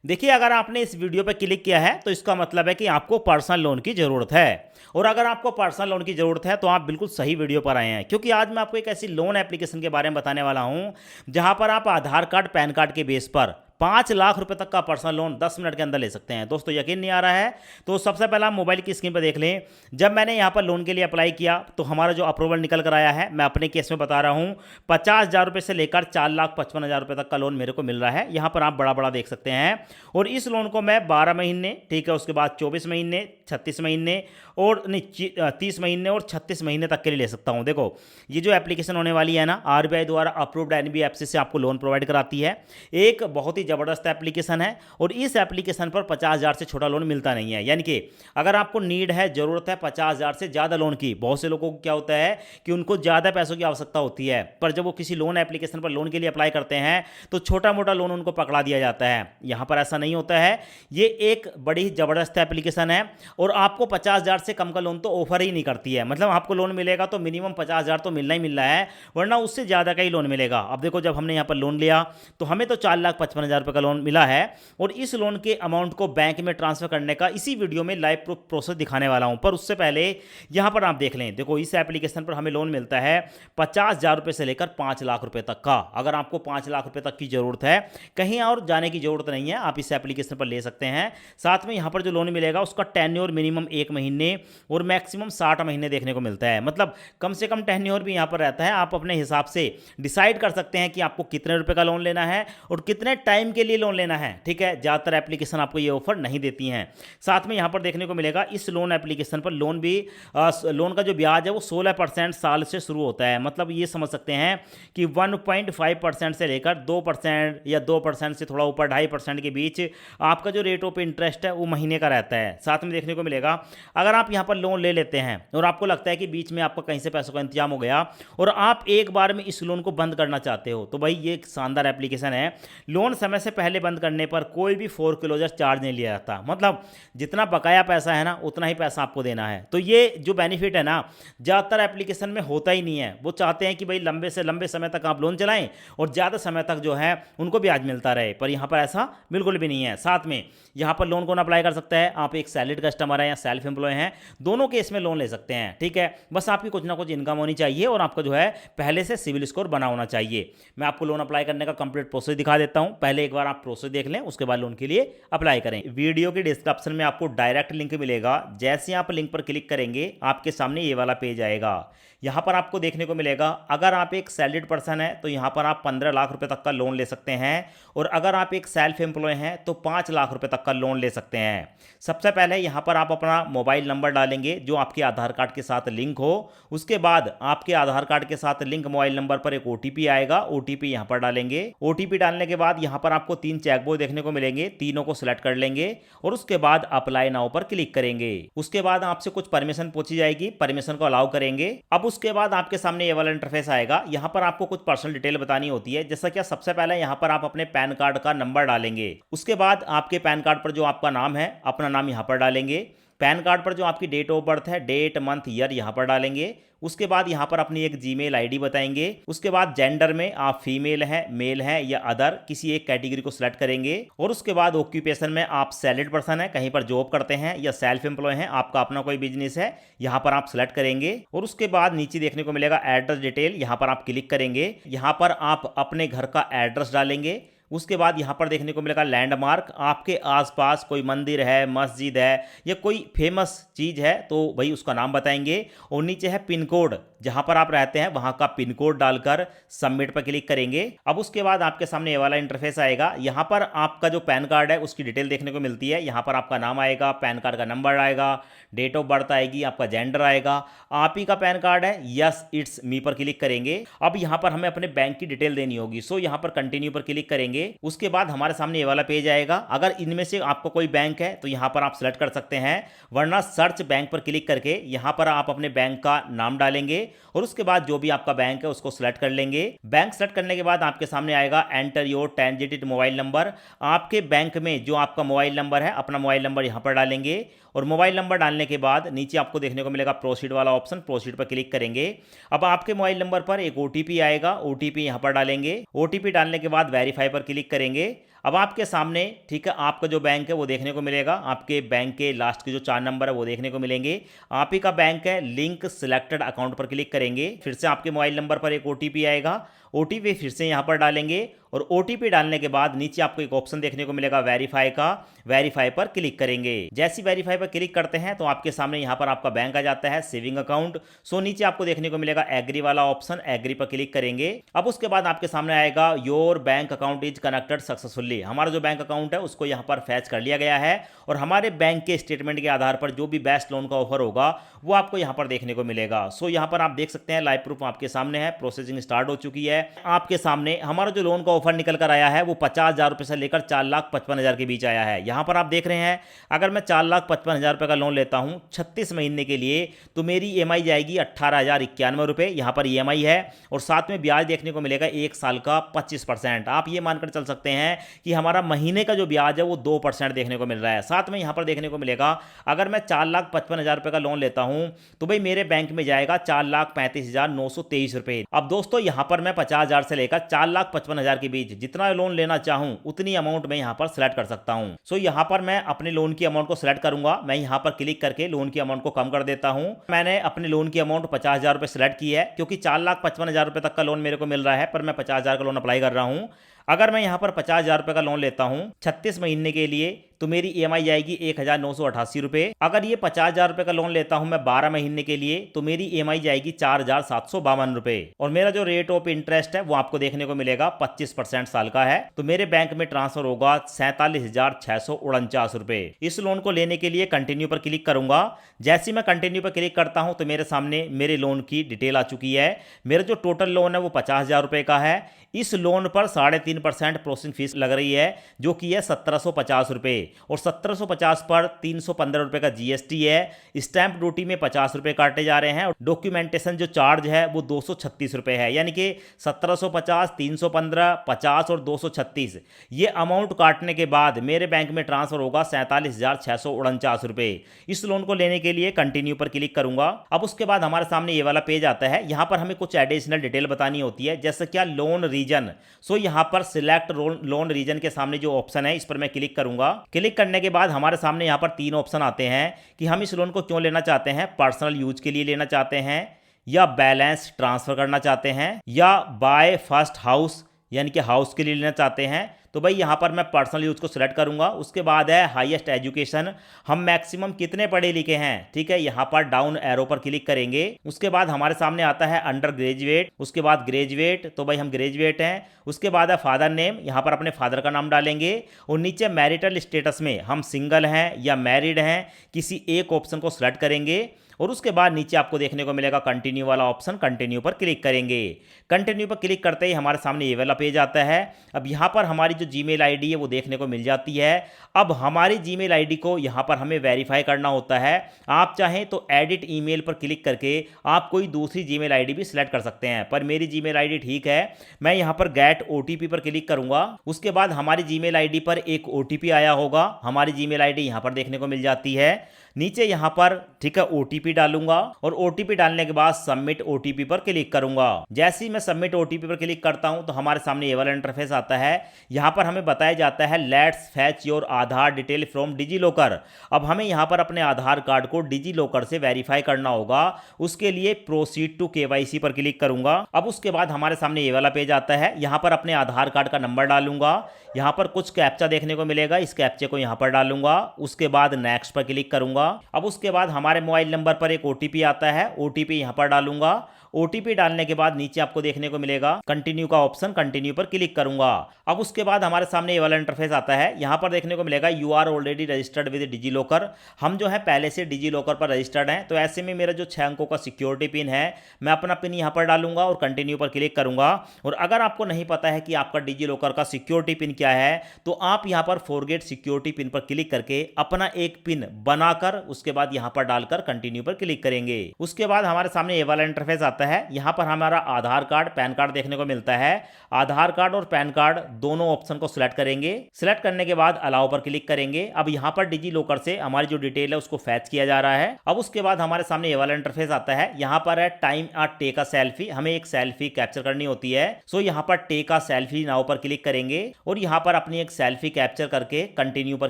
देखिए, अगर आपने इस वीडियो पे क्लिक किया है तो इसका मतलब है कि आपको पर्सनल लोन की ज़रूरत है। और अगर आपको पर्सनल लोन की ज़रूरत है तो आप बिल्कुल सही वीडियो पर आए हैं, क्योंकि आज मैं आपको एक ऐसी लोन एप्लीकेशन के बारे में बताने वाला हूं जहां पर आप आधार कार्ड पैन कार्ड के बेस पर 5 लाख रुपए तक का पर्सनल लोन 10 मिनट के अंदर ले सकते हैं। दोस्तों, यकीन नहीं आ रहा है तो सबसे पहले आप मोबाइल की स्क्रीन पर देख लें। जब मैंने यहाँ पर लोन के लिए अप्लाई किया तो हमारा जो अप्रूवल निकल कर आया है, मैं अपने केस में बता रहा हूँ, 50,000 रुपये से लेकर 4,55,000 रुपये तक का लोन मेरे को मिल रहा है। यहाँ पर आप बड़ा बड़ा देख सकते हैं। और इस लोन को मैं 12 महीने, ठीक है, उसके बाद 24 महीने, 36 महीने और नहीं 30 महीने और 36 महीने तक के लिए ले सकता हूँ। देखो, ये जो एप्लीकेशन होने वाली है ना, आरबीआई द्वारा अप्रूव्ड एनबीएफसी से आपको लोन प्रोवाइड कराती है। एक बहुत ही ज़बरदस्त एप्लीकेशन है और इस एप्लीकेशन पर 50,000 से छोटा लोन मिलता नहीं है। यानी कि अगर आपको नीड है, ज़रूरत है 50,000 से ज़्यादा लोन की, बहुत से लोगों को क्या होता है कि उनको ज़्यादा पैसों की आवश्यकता होती है, पर जब वो किसी लोन एप्लीकेशन पर लोन के लिए अप्लाई करते हैं तो छोटा मोटा लोन उनको पकड़ा दिया जाता है। यहाँ पर ऐसा नहीं होता है। ये एक बड़ी ज़बरदस्त एप्लीकेशन है और आपको 50,000 से कम का लोन तो ऑफर ही नहीं करती है। मतलब आपको लोन मिलेगा तो मिनिमम 50,000 तो मिलना ही मिल रहा है, वरना उससे ज़्यादा का ही लोन मिलेगा। अब देखो, जब हमने यहाँ पर लोन लिया तो हमें तो 4,55,000 रुपये का लोन मिला है और इस लोन के अमाउंट को बैंक में ट्रांसफर करने का इसी वीडियो में लाइव प्रोसेस दिखाने वाला हूँ। पर उससे पहले यहाँ पर आप देख लें। देखो, इस एप्लीकेशन पर हमें लोन मिलता है 50,000 रुपये से लेकर 5 लाख रुपये तक का। अगर आपको 5 लाख रुपये तक की ज़रूरत है, कहीं और जाने की ज़रूरत नहीं है, आप इस एप्लीकेशन पर ले सकते हैं। साथ में यहाँ पर जो लोन मिलेगा उसका टेन्योर मिनिमम 1 महीने और मैक्सिमम 60 महीने देखने को मिलता है। मतलब कम से कम टेन्योर भी यहाँ पर रहता है। आप अपने हिसाब से डिसाइड कर सकते हैं कि आपको कितने रुपए का लोन लेना है और कितने टाइम के लिए लोन लेना है। ठीक है, ज़्यादातर एप्लीकेशन आपको ये ऑफर नहीं देती हैं। साथ में यहाँ पर देखने को मिलेगा इस लोन एप्लीकेशन पर लोन का जो ब्याज है वो 16% साल से शुरू होता है। मतलब ये समझ सकते हैं कि 1.5% से लेकर 2% या 2% से थोड़ा ऊपर 2.5% के बीच आपका जो रेट ऑफ इंटरेस्ट है वो महीने का रहता है। साथ में देखने को मिलेगा, अगर आप यहाँ पर लोन ले लेते हैं और आपको लगता है कि बीच में आपका कहीं से पैसों का इंतजाम हो गया और आप एक बार में इस लोन को बंद करना चाहते हो, तो भाई ये एक शानदार एप्लीकेशन है। लोन समय से पहले बंद करने पर कोई भी फोरक्लोजर चार्ज नहीं लिया जाता। मतलब जितना बकाया पैसा है ना, उतना ही पैसा आपको देना है। तो ये जो बेनिफिट है ना, ज़्यादातर एप्लीकेशन में होता ही नहीं है। वो चाहते हैं कि भाई लंबे से लंबे समय तक आप लोन चलाएं और ज़्यादा समय तक जो है उनको ब्याज मिलता रहे, पर यहाँ पर ऐसा बिल्कुल भी नहीं है। साथ में यहाँ पर लोन कौन अप्लाई कर सकता है? आप एक सैलरीड कस्टमर है या सेल्फ एम्प्लॉय हैं, दोनों केस में लोन ले सकते हैं। ठीक है, बस आपकी कुछ ना कुछ इनकम होनी चाहिए और आपका जो है पहले से सिविल स्कोर बना होना चाहिए। मैं आपको लोन अप्लाई करने का कंप्लीट प्रोसेस दिखा देता हूं। पहले एक बार आप प्रोसेस देख लें, उसके बाद लोन के लिए अप्लाई करें। वीडियो के डिस्क्रिप्शन में आपको डायरेक्ट लिंक मिलेगा। जैसे आप लिंक पर क्लिक करेंगे आपके सामने ये वाला पेज आएगा। यहाँ पर आपको देखने को मिलेगा, अगर आप एक सैलरीड पर्सन है तो यहाँ पर आप 15 लाख रुपए तक का लोन ले सकते हैं और अगर आप एक सेल्फ एम्प्लॉय हैं तो 5 लाख रुपए तक का लोन ले सकते हैं। सबसे पहले यहाँ पर आप अपना मोबाइल नंबर डालेंगे जो आपके आधार कार्ड के साथ लिंक हो। उसके बाद आपके आधार कार्ड के साथ लिंक मोबाइल नंबर पर एक ओटीपी आएगा, ओटीपी यहाँ पर डालेंगे। ओटीपी डालने के बाद यहाँ पर आपको 3 चेकबॉक्स देखने को मिलेंगे, तीनों को सिलेक्ट कर लेंगे और उसके बाद अप्लाई नाउ पर क्लिक करेंगे। उसके बाद आपसे कुछ परमिशन पूछी जाएगी, परमिशन को अलाउ करेंगे। अब उसके बाद आपके सामने ये वाला इंटरफेस आएगा। यहाँ पर आपको कुछ पर्सनल डिटेल बतानी होती है, जैसा कि सबसे पहले यहाँ पर आप अपने पैन कार्ड का नंबर डालेंगे। उसके बाद आपके पैन कार्ड पर जो आपका नाम है, अपना नाम यहाँ पर डालेंगे। पैन कार्ड पर जो आपकी डेट ऑफ बर्थ है, डेट मंथ ईयर यहाँ पर डालेंगे। उसके बाद यहाँ पर अपनी एक जीमेल आईडी बताएंगे। उसके बाद जेंडर में आप फीमेल हैं, मेल हैं या अदर, किसी एक कैटेगरी को सिलेक्ट करेंगे। और उसके बाद ऑक्यूपेशन में आप सैलरीड पर्सन है, कहीं पर जॉब करते हैं या सेल्फ एम्प्लॉय हैं, आपका अपना कोई बिजनेस है, यहाँ पर आप सिलेक्ट करेंगे। और उसके बाद नीचे देखने को मिलेगा एड्रेस डिटेल, यहाँ पर आप क्लिक करेंगे। यहाँ पर आप अपने घर का एड्रेस डालेंगे। उसके बाद यहाँ पर देखने को मिलेगा लैंडमार्क, आपके आसपास कोई मंदिर है, मस्जिद है या कोई फेमस चीज़ है तो भाई उसका नाम बताएंगे। और नीचे है पिन कोड, जहाँ पर आप रहते हैं वहाँ का पिन कोड डालकर सबमिट पर क्लिक करेंगे। अब उसके बाद आपके सामने ये वाला इंटरफेस आएगा। यहाँ पर आपका जो पैन कार्ड है उसकी डिटेल देखने को मिलती है। यहाँ पर आपका नाम आएगा, पैन कार्ड का नंबर आएगा, डेट ऑफ बर्थ आएगी, आपका जेंडर आएगा, आप ही का पैन कार्ड है, यस इट्स मी पर क्लिक करेंगे। अब यहाँ पर हमें अपने बैंक की डिटेल देनी होगी, सो यहाँ पर कंटिन्यू पर क्लिक करेंगे। उसके बाद हमारे सामने ये वाला पेज आएगा। अगर इनमें से आपको कोई बैंक है तो यहाँ पर आप सेलेक्ट कर सकते हैं, वरना सर्च बैंक पर क्लिक करके यहाँ पर आप अपने बैंक का नाम डालेंगे और उसके बाद जो भी आपका बैंक है उसको सिलेक्ट कर लेंगे। बैंक सेलेक्ट करने के बाद आपके सामने आएगा enter your 10 digit mobile number. आपके बैंक में जो आपका मोबाइल नंबर है, अपना मोबाइल नंबर यहाँ पर डालेंगे और मोबाइल नंबर डालने के बाद नीचे आपको देखने को मिलेगा प्रोसीड वाला ऑप्शन, प्रोसीड पर क्लिक करेंगे। अब आपके मोबाइल नंबर पर एक ओटीपी आएगा, ओटीपी यहाँ पर डालेंगे। ओटीपी डालने के बाद वेरीफाई पर क्लिक करेंगे। अब आपके सामने ठीक है आपका जो बैंक है वो देखने को मिलेगा, आपके बैंक के लास्ट के जो 4 नंबर है वो देखने को मिलेंगे। आप ही का बैंक है, लिंक सिलेक्टेड अकाउंट पर क्लिक करेंगे, फिर से आपके मोबाइल नंबर पर एक ओटीपी आएगा, ओटीपी फिर से यहाँ पर डालेंगे और ओटीपी डालने के बाद नीचे आपको एक ऑप्शन देखने को मिलेगा वेरीफाई का, वेरीफाई पर क्लिक करेंगे। जैसे वेरीफाई पर क्लिक करते हैं तो आपके सामने यहाँ पर आपका बैंक आ जाता है, सेविंग अकाउंट। सो नीचे आपको देखने को मिलेगा एग्री वाला ऑप्शन, एग्री पर क्लिक करेंगे। अब उसके बाद आपके सामने आएगा your bank account is connected successfully, हमारा जो बैंक अकाउंट है उसको यहाँ पर फैच कर लिया गया है और हमारे बैंक के स्टेटमेंट के आधार पर जो भी बेस्ट लोन का ऑफर होगा वो आपको यहाँ पर देखने को मिलेगा। सो यहाँ पर आप देख सकते हैं लाइव प्रूफ आपके सामने है, प्रोसेसिंग स्टार्ट हो चुकी है। आपके सामने हमारा जो लोन का ऑफर निकल कर आया है वो 50,000 रुपए से लेकर 4,55,000 के बीच आया है। यहाँ पर आप देख रहे हैं अगर मैं 4,55,000 रुपए का लोन लेता हूँ 36 महीने के लिए तो मेरी ईएमआई जाएगी 18,091 रुपए, यहाँ पर ईएमआई है और साथ में ब्याज देखने को मिलेगा 1 साल का 25%। आप ये मानकर चल सकते हैं कि हमारा महीने का जो ब्याज है वो 2% देखने को मिल रहा है। साथ में यहाँ पर देखने को मिलेगा अगर मैं 4,55,000 रुपए का लोन लेता हूँ तो भाई मेरे बैंक में जाएगा 4,35,923 रुपए। अब दोस्तों यहाँ पर मैं 50,000 से लेकर 4,55,000 के बीच जितना लोन लेना चाहूं उतनी अमाउंट मैं यहाँ पर सिलेक्ट कर सकता हूं। सो यहाँ पर मैं अपने लोन की अमाउंट को सिलेक्ट करूंगा, मैं यहाँ पर क्लिक करके लोन की अमाउंट को कम कर देता हूं। मैंने अपने लोन की अमाउंट 50,000 रुपए सिलेक्ट की है क्योंकि 4,55,000 रुपए तक का लोन मेरे को मिल रहा है, पर मैं 50,000 का लोन अप्लाई कर रहा हूं। अगर मैं यहाँ पर 50,000 रुपए का लोन लेता हूं 36 महीने के लिए तो मेरी ईएमआई जाएगी 1,988 रुपए। अगर ये 50,000 रुपए का लोन लेता हूं मैं 12 महीने के लिए तो मेरी ईएमआई जाएगी 4,752 रुपए और मेरा जो रेट ऑफ इंटरेस्ट है वो आपको देखने को मिलेगा 25% साल का है। तो मेरे बैंक में ट्रांसफर होगा 47,649 रुपए। इस लोन को लेने के लिए कंटिन्यू पर क्लिक करूंगा। जैसे मैं कंटिन्यू पर क्लिक करता हूं तो मेरे सामने मेरे लोन की डिटेल आ चुकी है। मेरा जो टोटल लोन है वो 50,000 रुपए का है। इस लोन पर 3.5% प्रोसेसिंग फीस लग रही है जो कि है 1,750 रुपए और 1,750 पर 315 रुपए का जीएसटी है। स्टैंप ड्यूटी में 50 रुपए काटे जा रहे हैं और डॉक्यूमेंटेशन जो चार्ज है वो 236 रुपए है, यानी कि 1,750, 315, 50 और 236 ये अमाउंट काटने के बाद मेरे बैंक में ट्रांसफर होगा 47,649 रुपए। इस लोन को लेने के लिए कंटिन्यू पर क्लिक करूंगा। अब उसके बाद हमारे सामने ये वाला पेज आता है। यहाँ पर हमें कुछ एडिशनल डिटेल बतानी होती है, जैसे क्या लोन रीजन। सो यहाँ पर सिलेक्ट लोन रीजन के सामने जो ऑप्शन है इस पर मैं क्लिक करूंगा। क्लिक करने के बाद हमारे सामने यहाँ पर 3 ऑप्शन आते हैं कि हम इस लोन को क्यों लेना चाहते हैं, पर्सनल यूज के लिए लेना चाहते हैं या बैलेंस ट्रांसफर करना चाहते हैं या बाय फर्स्ट हाउस यानी कि हाउस के लिए लेना चाहते हैं। तो भाई यहाँ पर मैं पर्सनल यूज को सिलेक्ट करूंगा। उसके बाद है हाईएस्ट एजुकेशन, हम मैक्सिमम कितने पढ़े लिखे हैं, ठीक है, यहाँ पर डाउन एरो पर क्लिक करेंगे। उसके बाद हमारे सामने आता है अंडर ग्रेजुएट, उसके बाद ग्रेजुएट, तो भाई हम ग्रेजुएट हैं। उसके बाद है फादर नेम, यहाँ पर अपने फादर का नाम डालेंगे और नीचे मैरिटल स्टेटस में हम सिंगल हैं या मैरिड हैं, किसी एक ऑप्शन को सिलेक्ट करेंगे और उसके बाद नीचे आपको देखने को मिलेगा कंटिन्यू वाला ऑप्शन, कंटिन्यू पर क्लिक करेंगे। कंटिन्यू पर क्लिक करते ही हमारे सामने ये वाला पेज आता है। अब यहाँ पर हमारी जो जीमेल आईडी है वो देखने को मिल जाती है। अब हमारी जीमेल आईडी को यहाँ पर हमें वेरीफाई करना होता है। आप चाहें तो एडिट ईमेल पर क्लिक करके आप कोई दूसरी जीमेल आईडी भी सिलेक्ट कर सकते हैं, पर मेरी जीमेल आईडी ठीक है। मैं यहाँ पर गेट ओटीपी पर क्लिक करूंगा। उसके बाद हमारी जीमेल आईडी पर एक ओटीपी आया होगा, हमारी जीमेल आईडी यहाँ पर देखने को मिल जाती है। नीचे यहाँ पर ठीक है ओटीपी डालूंगा और ओटीपी डालने के बाद सबमिट ओटीपी पर क्लिक करूंगा। जैसे ही मैं सबमिट ओटीपी पर क्लिक करता हूं तो हमारे सामने ये वाला इंटरफेस आता है। यहाँ पर हमें बताया जाता है let's fetch your Aadhaar detail from DigiLocker. अब हमें यहाँ पर अपने आधार कार्ड को डिजी लॉकर से वेरीफाई करना होगा। उसके लिए प्रोसीड टू केवाईसी पर क्लिक करूंगा। अब उसके बाद हमारे सामने ये वाला पेज आता है। यहाँ पर अपने आधार कार्ड का नंबर डालूंगा। यहाँ पर कुछ कैप्चा देखने को मिलेगा, इस कैप्चे को यहाँ पर डालूंगा। उसके बाद नेक्स्ट पर क्लिक करूंगा। अब उसके बाद हमारे मोबाइल नंबर पर एक ओटीपी आता है, ओटीपी यहां पर डालूंगा। ओटीपी डालने के बाद नीचे आपको देखने को मिलेगा कंटिन्यू का ऑप्शन, कंटिन्यू पर क्लिक करूंगा। अब उसके बाद हमारे सामने ये वाला इंटरफेस आता है। यहां पर देखने को मिलेगा you are already registered with DigiLocker. हम जो है पहले से डिजी लॉकर पर रजिस्टर्ड हैं, तो ऐसे में मेरा जो 6 अंकों का सिक्योरिटी पिन है मैं अपना पिन यहां पर डालूंगा और कंटिन्यू पर क्लिक करूंगा। और अगर आपको नहीं पता है कि आपका डिजी लॉकर का सिक्योरिटी पिन क्या है तो आप यहां पर फॉरगेट सिक्योरिटी पिन पर क्लिक करके अपना एक पिन बनाकर उसके बाद यहां पर डालकर कंटिन्यू पर क्लिक करेंगे। उसके बाद हमारे सामने ये वाला इंटरफेस आता आता है, यहाँ पर हमारा आधार कार्ड, पैन कार्ड देखने को मिलता है। आधार कार्ड और पैन कार्ड दोनों ऑप्शन को सिलेक्ट करेंगे। सिलेक्ट करने के बाद अलाउ पर क्लिक करेंगे। अब यहाँ पर डिजी लॉकर से हमारी जो डिटेल है उसको फैच किया जा रहा है। अब उसके बाद हमारे सामने ये वाला इंटरफेस आता है। यहाँ पर है time a take a selfie, हमें एक सेल्फी कैप्चर करनी होती है। सो यहाँ पर टेक अ सेल्फी नाउ पर क्लिक करेंगे और यहाँ पर अपनी एक सेल्फी कैप्चर करके कंटिन्यू पर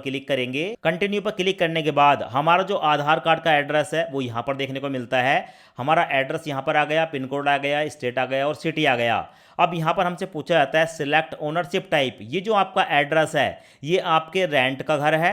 क्लिक करेंगे। कंटिन्यू पर क्लिक करने के बाद हमारा जो आधार कार्ड का एड्रेस है वो यहाँ पर देखने को मिलता है। हमारा एड्रेस यहाँ पर आ गया, पिन कोड आ गया, स्टेट आ गया और सिटी आ गया। अब यहाँ पर हमसे पूछा जाता है सिलेक्ट ओनरशिप टाइप। ये जो आपका एड्रेस है ये आपके रेंट का घर है,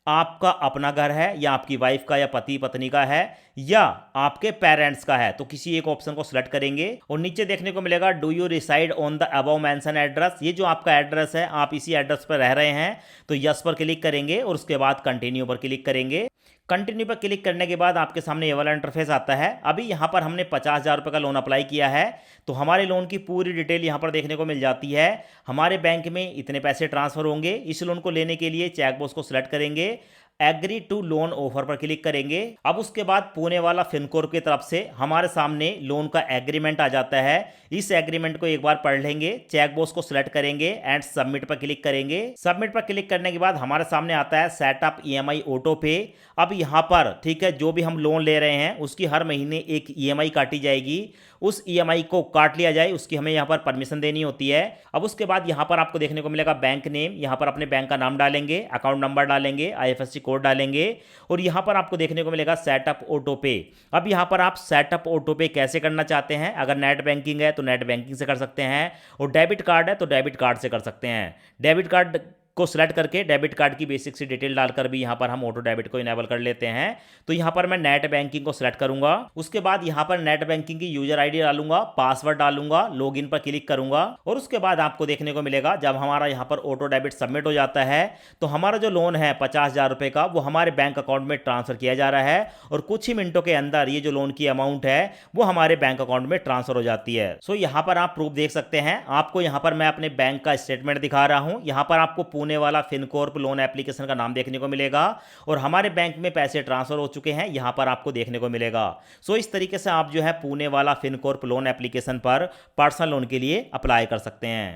आपका अपना घर है, या आपकी वाइफ का या पति पत्नी का है, या आपके पेरेंट्स का है। तो किसी एक ऑप्शन को सिलेक्ट करेंगे और नीचे देखने को मिलेगा do you reside on the above mention address. ये जो आपका एड्रेस है आप इसी एड्रेस पर रह रहे हैं, तो यस पर क्लिक करेंगे और उसके बाद कंटिन्यू पर क्लिक करेंगे। कंटिन्यू पर क्लिक करने के बाद आपके सामने ये वाला इंटरफेस आता है। अभी यहाँ पर हमने 50,000 रुपये का लोन अप्लाई किया है, तो हमारे लोन की पूरी डिटेल यहाँ पर देखने को मिल जाती है। हमारे बैंक में इतने पैसे ट्रांसफर होंगे। इस लोन को लेने के लिए चेकबॉक्स को सिलेक्ट करेंगे, एग्री टू लोन ऑफर पर क्लिक करेंगे। अब उसके बाद पुणे वाला फिनकोर की तरफ से हमारे सामने लोन का एग्रीमेंट आ जाता है। इस एग्रीमेंट को एक बार पढ़ लेंगे, चेकबॉक्स को सिलेक्ट करेंगे एंड सबमिट पर क्लिक करेंगे। सबमिट पर क्लिक करने के बाद हमारे सामने आता है सेटअप ईएमआई ऑटो पे। अब यहाँ पर ठीक है, जो भी हम लोन ले रहे हैं उसकी हर महीने एक ईएमआई काटी जाएगी। उस ईएमआई को काट लिया जाए उसकी हमें यहाँ पर परमिशन देनी होती है। अब उसके बाद यहाँ पर आपको देखने को मिलेगा बैंक नेम। यहाँ पर अपने बैंक का नाम डालेंगे, अकाउंट नंबर डालेंगे, आईएफएससी कोड डालेंगे और यहाँ पर आपको देखने को मिलेगा सेटअप ऑटो पे। अब यहाँ पर आप सेटअप ऑटो पे कैसे करना चाहते हैं, अगर नेट बैंकिंग है तो नेट बैंकिंग से कर सकते हैं और डेबिट कार्ड है तो डेबिट कार्ड से कर सकते हैं। डेबिट कार्ड को सिलेक्ट करके डेबिट कार्ड की बेसिक सी डिटेल डालकर भी यहाँ पर हम ऑटो डेबिट को इनेबल कर लेते हैं। तो यहाँ पर मैं नेट बैंकिंग को सिलेक्ट करूंगा। उसके बाद यहाँ पर नेट बैंकिंग की यूजर आईडी डालूंगा, पासवर्ड डालूंगा, लॉगिन पर क्लिक करूंगा और उसके बाद आपको देखने को मिलेगा जब हमारा यहाँ पर ऑटो डेबिट सबमिट हो जाता है तो हमारा जो लोन है 50,000 रुपये का वो हमारे बैंक अकाउंट में ट्रांसफर किया जा रहा है और कुछ ही मिनटों के अंदर ये जो लोन की अमाउंट है वो हमारे बैंक अकाउंट में ट्रांसफर हो जाती है। सो यहाँ पर आप प्रूफ देख सकते हैं। आपको यहाँ पर मैं अपने बैंक का स्टेटमेंट दिखा रहा हूँ। यहाँ पर आपको पुणे वाला फिनकोर लोन एप्लीकेशन का नाम देखने को मिलेगा और हमारे बैंक में पैसे ट्रांसफर हो चुके हैं यहां पर आपको देखने को मिलेगा। सो इस तरीके से आप जो है पुणे वाला फिनकोर लोन एप्लीकेशन पर पर्सनल लोन के लिए अप्लाई कर सकते हैं।